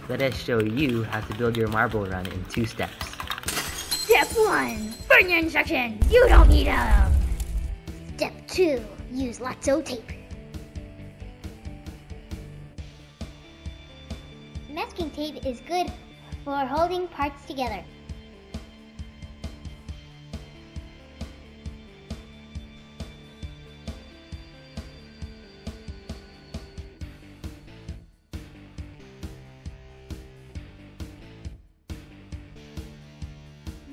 let us show you how to build your marble run in 2 steps. Step 1, burn your instructions, you don't need them. Step 2, use Lotso tape. Masking tape is good for holding parts together.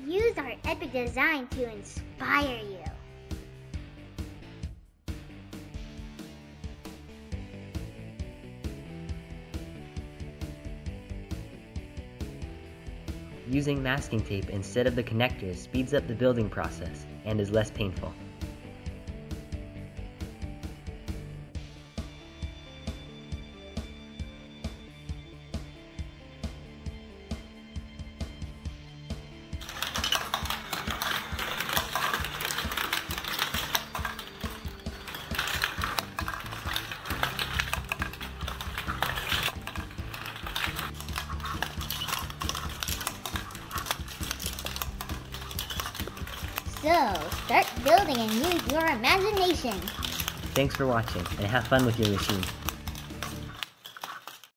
Use our epic design to inspire you. Using masking tape instead of the connectors speeds up the building process and is less painful. So, start building and use your imagination. Thanks for watching, and have fun with your machine.